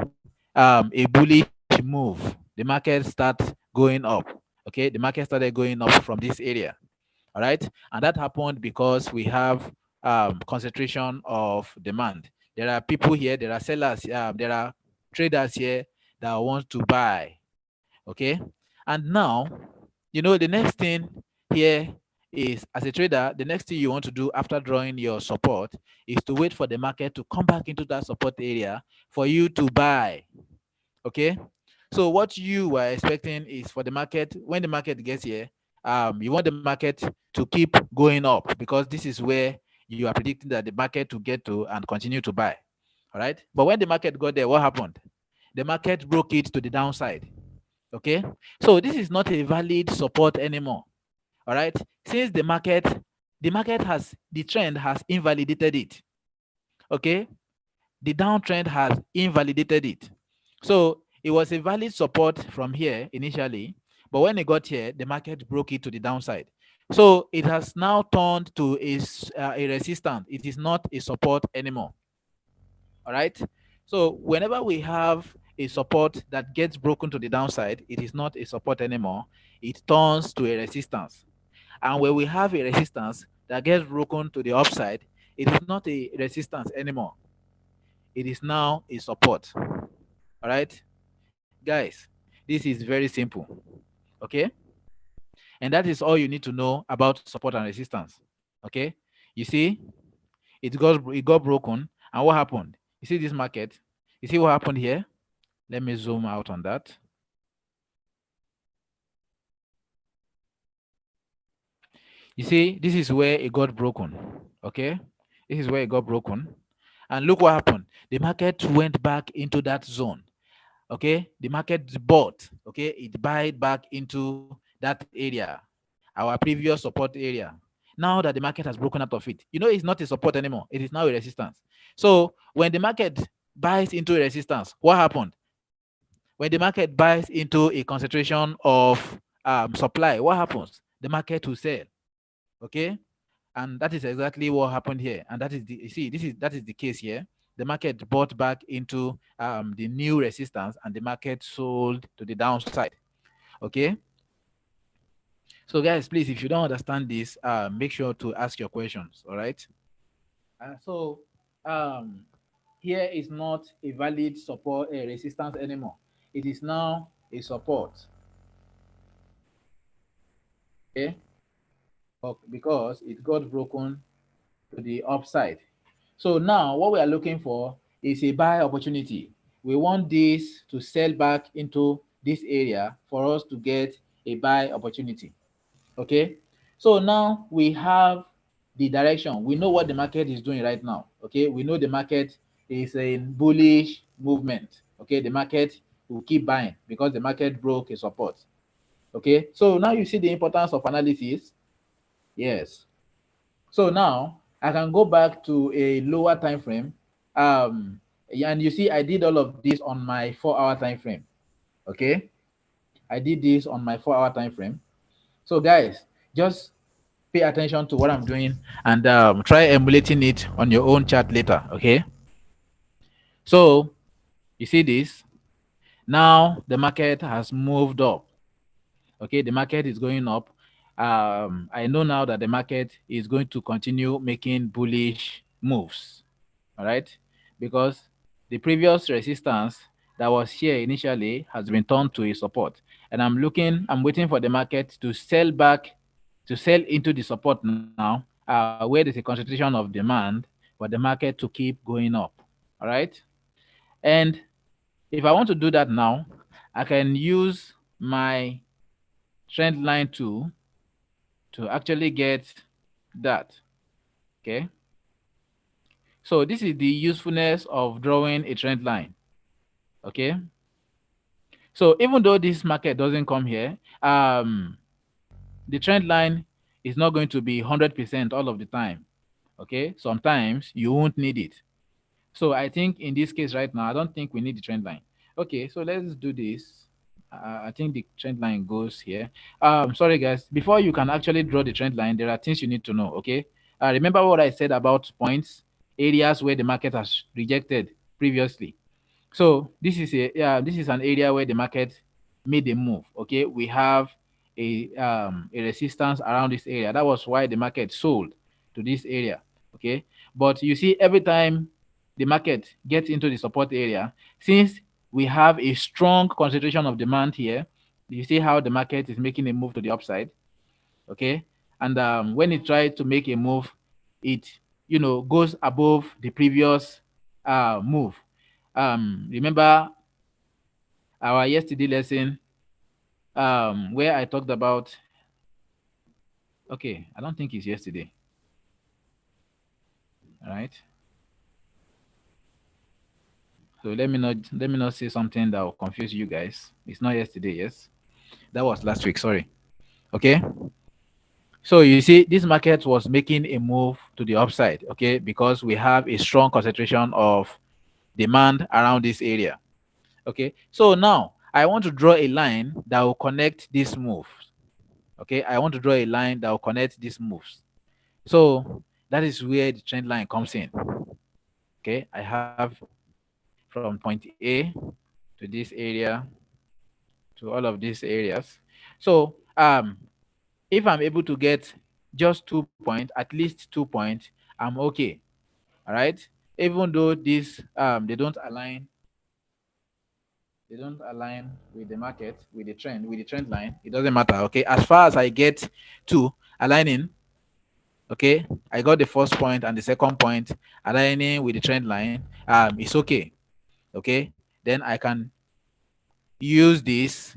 a bullish move. The market start going up. Okay, the market started going up from this area. All right, and that happened because we have concentration of demand. There are people here, there are sellers, there are traders here that want to buy. Okay, and now the next thing here is, as a trader, the next thing you want to do after drawing your support is to wait for the market to come back into that support area for you to buy. Okay, so what you were expecting is for the market, when the market gets here, you want the market to keep going up, because this is where you are predicting that the market to get to and continue to buy. All right, but when the market got there, what happened? The market broke it to the downside. Okay, so this is not a valid support anymore. All right, since the trend has invalidated it. Okay, the downtrend has invalidated it. So it was a valid support from here initially, but when it got here, the market broke it to the downside. So it has now turned to a resistance. It is not a support anymore. All right. So whenever we have a support that gets broken to the downside, it is not a support anymore. It turns to a resistance. And when we have a resistance that gets broken to the upside, it is not a resistance anymore. It is now a support. All right, guys, this is very simple. Okay, and that is all you need to know about support and resistance. Okay, you see, it got broken, and what happened? You see this market. You see what happened here? Let me zoom out on that. You see, this is where it got broken. Okay, this is where it got broken, and look what happened. The market went back into that zone. Okay, the market bought. Okay, it bought back into that area, our previous support area. now that the market has broken out of it. It's not a support anymore. It is now a resistance. So when the market buys into a resistance, what happened? When the market buys into a concentration of supply, what happens? The market will sell. Okay, and that is exactly what happened here. And that is the you see, that is the case here. The market bought back into the new resistance, and the market sold to the downside. Okay, so guys, please, if you don't understand this, make sure to ask your questions. All right. So um, here is not a valid support, a resistance anymore. It is now a support. Okay, because it got broken to the upside. So now what we are looking for is a buy opportunity. We want this to sell back into this area for us to get a buy opportunity. Okay. So now we have the direction. We know what the market is doing right now. Okay. We know the market is in bullish movement. Okay. The market will keep buying because the market broke a support. Okay. So now you see the importance of analysis. Yes. So now I can go back to a lower time frame. And you see, I did all of this on my 4 hour time frame. Okay. I did this on my 4 hour time frame. So guys, just pay attention to what I'm doing and try emulating it on your own chart later. Okay. So you see this. Now the market has moved up. Okay, the market is going up. I know now that the market is going to continue making bullish moves. All right, because the previous resistance that was here initially has been turned to a support, and I'm waiting for the market to sell back, to sell into the support now, where there's a concentration of demand, for the market to keep going up. All right, and if I want to do that now, I can use my trend line tool to actually get that. Okay, so this is the usefulness of drawing a trend line. Okay, so even though this market doesn't come here, the trend line is not going to be 100% all of the time. Okay, sometimes you won't need it. So I think in this case right now, I don't think we need the trend line. Okay, so let's do this. I think the trend line goes here. Sorry guys, before you can actually draw the trend line, there are things you need to know. Okay, remember what I said about points, areas where the market has rejected previously. So this is an area where the market made a move. Okay, we have a resistance around this area. That was why the market sold to this area. Okay, but you see, every time the market gets into the support area, since we have a strong concentration of demand here, you see how the market is making a move to the upside. Okay, and when it tries to make a move, it goes above the previous move. Remember our yesterday lesson, where I talked about, okay, I don't think it's yesterday. All right, so let me not say something that will confuse you guys. It's not yesterday. Yes, that was last week. Sorry. Okay, so you see this market was making a move to the upside. Okay, because we have a strong concentration of demand around this area. Okay, so now I want to draw a line that will connect this move. Okay, I want to draw a line that will connect these moves. So that is where the trend line comes in. Okay, I have from point A to this area to all of these areas. So if I'm able to get just 2 points, at least 2 points, I'm okay. All right. Even though these they don't align with the market, with the trend line, it doesn't matter. Okay, as far as I get two aligning, okay, I got the first point and the second point aligning with the trend line, it's okay. Okay, then I can use this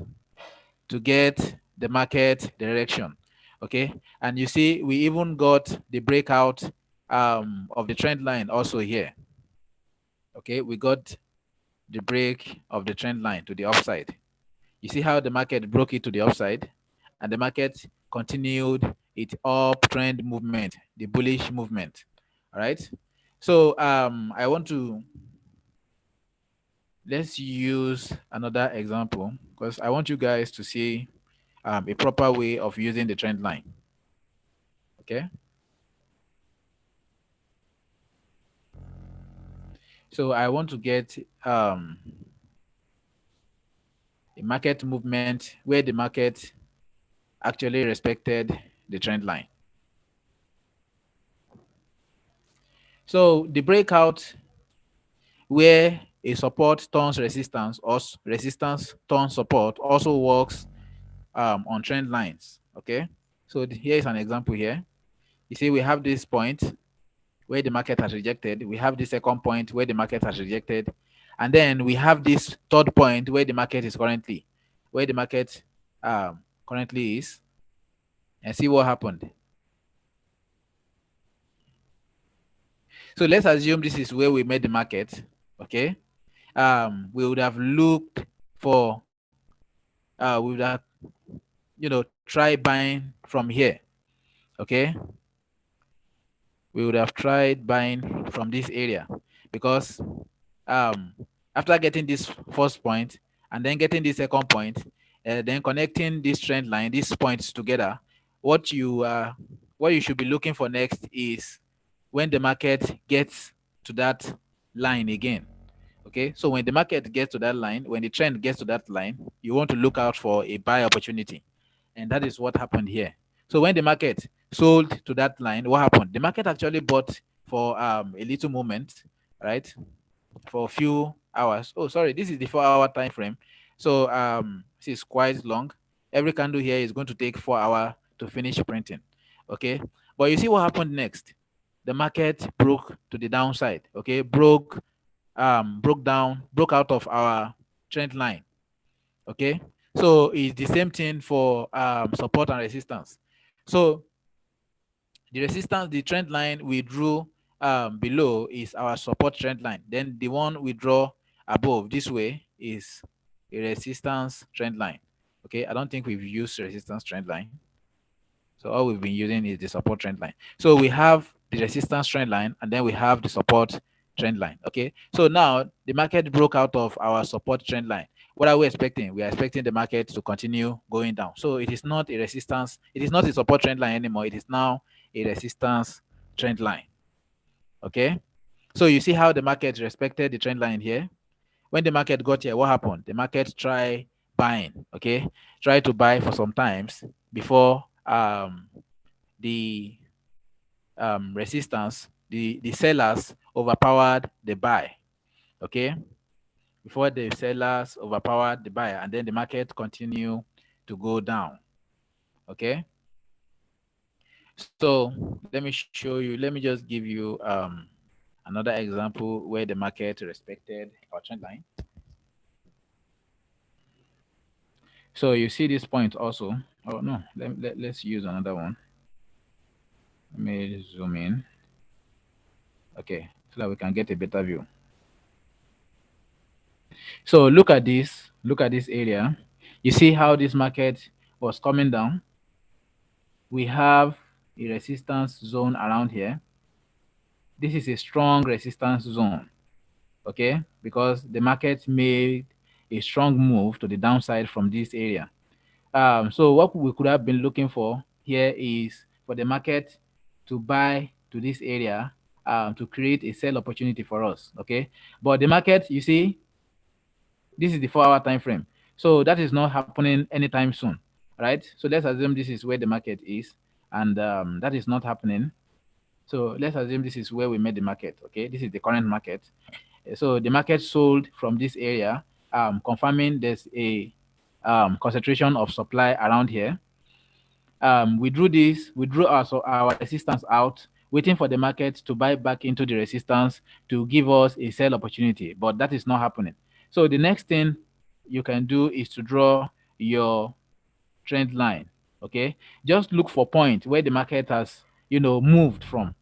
to get the market direction. Okay, and you see we even got the breakout of the trend line also here. Okay, we got the break of the trend line to the upside. You see how the market broke it to the upside, and the market continued it uptrend movement, the bullish movement. All right. So I want to let's use another example because I want you guys to see a proper way of using the trend line. Okay. So I want to get a market movement where the market actually respected the trend line. So the breakout where a support turns resistance or resistance turns support also works on trend lines. Okay. So here is an example here. You see, we have this point where the market has rejected. We have the second point where the market has rejected. And then we have this third point where the market is currently, where the market currently is. And see what happened. So let's assume this is where we made the market. Okay. We would have looked for, we would have, try buying from here. Okay. We would have tried buying from this area because um after getting this first point and then getting this second point, then connecting this trend line, these points together, what you should be looking for next is when the market gets to that line again. Okay, so when the market gets to that line, when the trend gets to that line, you want to look out for a buy opportunity, and that is what happened here. So when the market sold to that line, what happened? The market actually bought for a little moment, right? For a few hours. Oh, sorry, this is the 4 hour time frame. So this is quite long. Every candle here is going to take 4 hours to finish printing. Okay, but you see what happened next? The market broke to the downside. Okay, broke out of our trend line. Okay, so it's the same thing for support and resistance. So the trend line we drew below is our support trend line. Then the one we draw above this way is a resistance trend line. Okay, I don't think we've used resistance trend line. So all we've been using is the support trend line. So we have the resistance trend line and then we have the support trend line. Okay, so now the market broke out of our support trend line. What are we expecting? We are expecting the market to continue going down. So it is not a resistance, it is not a support trend line anymore. It is now a resistance trend line. Okay, so you see how the market respected the trend line here. When the market got here, what happened? The market tried buying. Okay, try to buy for some times before the resistance, the sellers overpowered the buy. Okay, before the sellers overpowered the buyer, and then the market continue to go down. Okay, so let me show you. Let me just give you another example where the market respected our trend line. So you see this point also. Oh no, let's use another one. Let me zoom in. Okay, so that we can get a better view. So look at this area. You see how this market was coming down. We have a resistance zone around here. This is a strong resistance zone, okay? Because the market made a strong move to the downside from this area. So what we could have been looking for here is for the market to buy to this area to create a sell opportunity for us, okay? But the market, you see, this is the 4 hour time frame. So that is not happening anytime soon, right? So let's assume this is where the market is, and that is not happening. So let's assume this is where we made the market, okay? This is the current market. So the market sold from this area, confirming there's a concentration of supply around here. We drew our resistance out, waiting for the market to buy back into the resistance to give us a sell opportunity, but that is not happening. So the next thing you can do is to draw your trend line. Okay, just look for point where the market has moved from.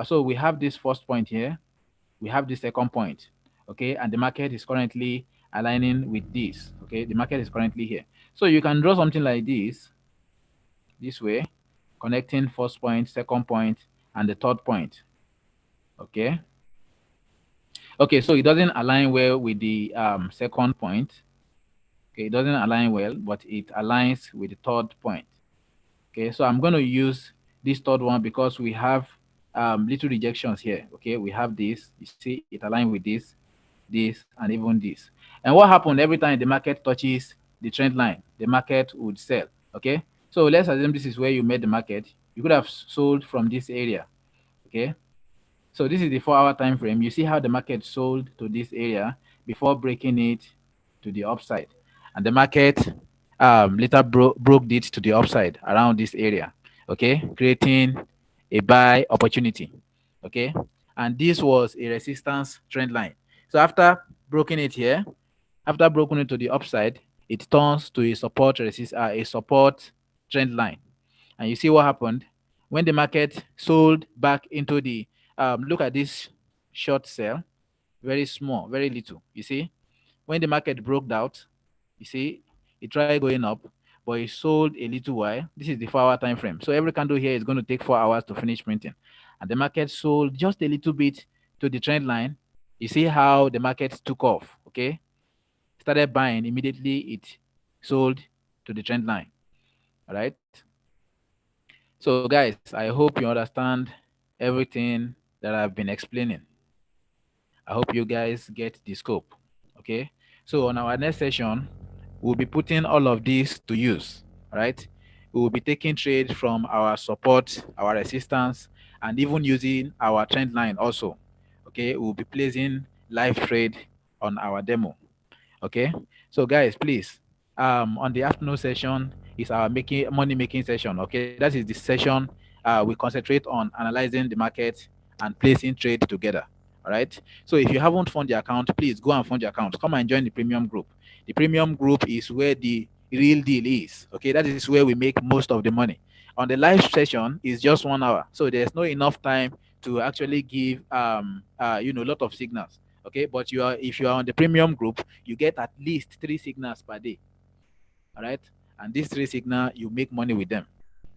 So we have this first point here, we have this second point, okay, and the market is currently aligning with this. Okay, the market is currently here, so you can draw something like this way. connecting first point, second point, and the third point. Okay. Okay, so it doesn't align well with the second point. Okay, it doesn't align well, but it aligns with the third point. Okay, so I'm going to use this third one because we have little rejections here. Okay, we have this. You see, it aligns with this, and even this. And what happened every time the market touches the trend line, the market would sell. Okay, so let's assume this is where you made the market. You could have sold from this area. Okay, so this is the 4-hour time frame. You see how the market sold to this area before breaking it to the upside, and the market later broke it to the upside around this area. Okay, creating a buy opportunity. Okay, and this was a resistance trend line. So after broken it here, after broken it to the upside, it turns to a a support trend line. And you see what happened when the market sold back into the look at this short sell, very small, very little. You see, when the market broke out, you see, it tried going up, but it sold a little while. This is the 4-hour time frame. So every candle here is going to take 4 hours to finish printing. And the market sold just a little bit to the trend line. You see how the market took off, okay? Started buying immediately, it sold to the trend line. All right. So, guys, I hope you understand everything that I've been explaining. I hope you guys get the scope. Okay. So, on our next session, we'll be putting all of this to use. Right. We will be taking trade from our support, our resistance, and even using our trend line also. Okay. We'll be placing live trade on our demo. Okay. So guys, please, on the afternoon session is our making money making session. Okay, that is the session we concentrate on analyzing the market and placing trade together. All right. So if you haven't found the account, please go and fund your account. Come and join the premium group. The premium group is where the real deal is. Okay, that is where we make most of the money. On the live session is just 1 hour, so there's no enough time to actually give a lot of signals. Okay, but you are if you are on the premium group, you get at least 3 signals per day. All right, and these 3 signal you make money with them.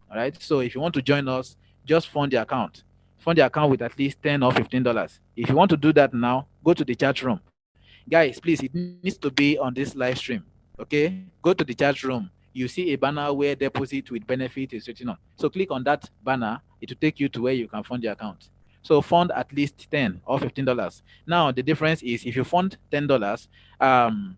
All right, so if you want to join us, just fund the account with at least $10 or $15. If you want to do that now, go to the chat room. Guys, please, it needs to be on this live stream. Okay, go to the chat room. You see a banner where deposit with benefit is written on. So click on that banner, it will take you to where you can fund your account. So fund at least $10 or $15. Now the difference is if you fund $10, um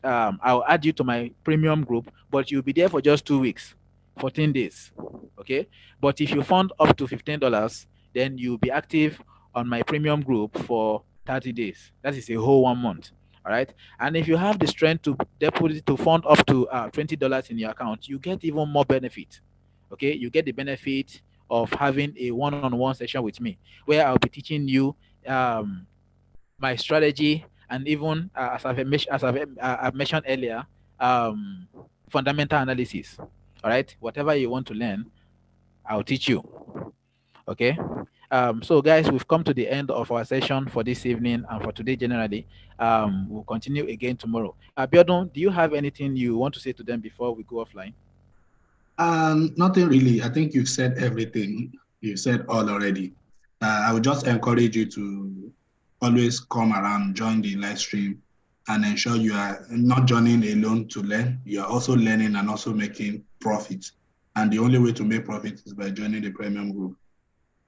I'll add you to my premium group, but you'll be there for just 2 weeks, 14 days. Okay. But if you fund up to $15, then you'll be active on my premium group for 30 days. That is a whole 1 month. All right. And if you have the strength to deposit to fund up to $20 in your account, you get even more benefit. Okay. You get the benefit of having a one-on-one session with me where I'll be teaching you um, my strategy, and even I've mentioned earlier, um, fundamental analysis. All right, whatever you want to learn, I'll teach you. Okay. So guys, we've come to the end of our session for this evening and for today generally. We'll continue again tomorrow. Biodun, do you have anything you want to say to them before we go offline? Nothing really. I think you've said everything. You've said all already. I would just encourage you to always come around, join the live stream, and ensure you are not joining alone to learn. You are also learning and also making profit. And the only way to make profit is by joining the premium group.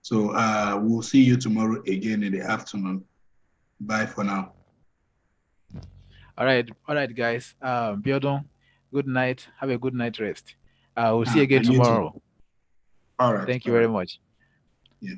So we'll see you tomorrow again in the afternoon. Bye for now. All right, guys. Biodun, good night. Have a good night rest. We'll see you again And you too. tomorrow. All right. Thank you All very right. much. Yeah.